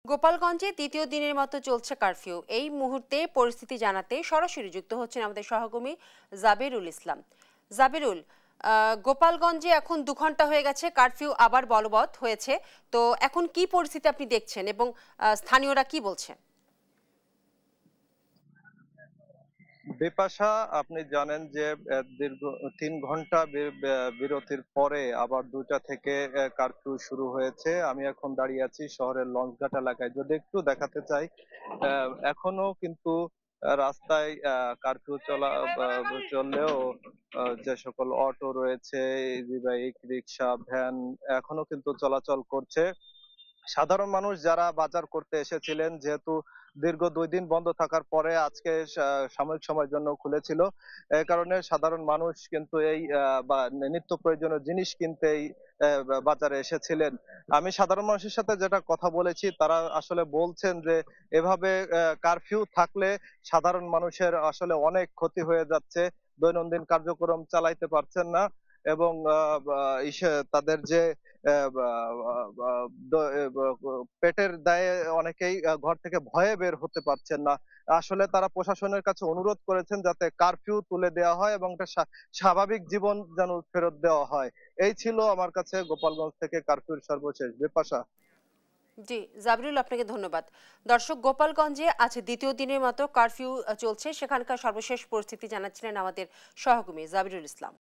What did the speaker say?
গোপালগঞ্জে দ্বিতীয় দিনের মতো চলছে কারফিউ। এই মুহূর্তে পরিস্থিতি জানাতে সরাসরি যুক্ত হচ্ছেন আমাদের সহকর্মী জাবিরুল ইসলাম। জাবিরুল, গোপালগঞ্জে এখন 2 ঘন্টা হয়ে গেছে, কারফিউ আবার বলবৎ হয়েছে। তো এখন কি পরিস্থিতি আপনি দেখছেন এবং স্থানীয়রা কি বলছেন? বিপাশা, আপনি জানেন যে দীর্ঘ 3 ঘন্টা বিরতির পরে আবার 2টা থেকে কারফিউ শুরু হয়েছে। আমি এখন দাঁড়িয়ে আছি শহরের লঞ্চঘাট এলাকায়। যদি একটু দেখাতে চাই, এখনো কিন্তু রাস্তায় কারফিউ চললেও যে সকল অটো রয়েছে, ইজি বাইক, রিক্সা, ভ্যান এখনো কিন্তু চলাচল করছে। সাধারণ মানুষ যারা বাজার করতে এসেছিলেন, যেহেতু দীর্ঘ 2 দিন বন্ধ থাকার পরে আজকে সাময়িক সময়ের জন্য খুলেছিল, এই কারণে সাধারণ মানুষ কিন্তু এই বা নিত্য প্রয়োজনীয় জিনিস কিনতে এই বাজারে এসেছিলেন। আমি সাধারণ মানুষের সাথে যেটা কথা বলেছি, তারা আসলে বলছেন যে এভাবে কারফিউ থাকলে সাধারণ মানুষের আসলে অনেক ক্ষতি হয়ে যাচ্ছে, দৈনন্দিন কার্যক্রম চালাইতে পারছেন না। এবং তাদের যে পেটের দায়ে অনেকেই ঘর থেকে ভয়ে বের হতে পারছেন না। আসলে তারা প্রশাসনের কাছে অনুরোধ করেছেন যাতে কারফিউ তুলে দেওয়া হয় এবং একটা স্বাভাবিক জীবন যেন ফেরত দেওয়া হয়। এই ছিল আমার কাছে গোপালগঞ্জ থেকে কারফিউর সর্বশেষ। বিপাশা। জি, জাবিরুল, আপনাকে ধন্যবাদ। দর্শক, গোপালগঞ্জে আজ দ্বিতীয় দিনের মতো কারফিউ চলছে, সেখানকার সর্বশেষ পরিস্থিতি জানাচ্ছিলেন আমাদের সহকর্মী জাবিরুল ইসলাম।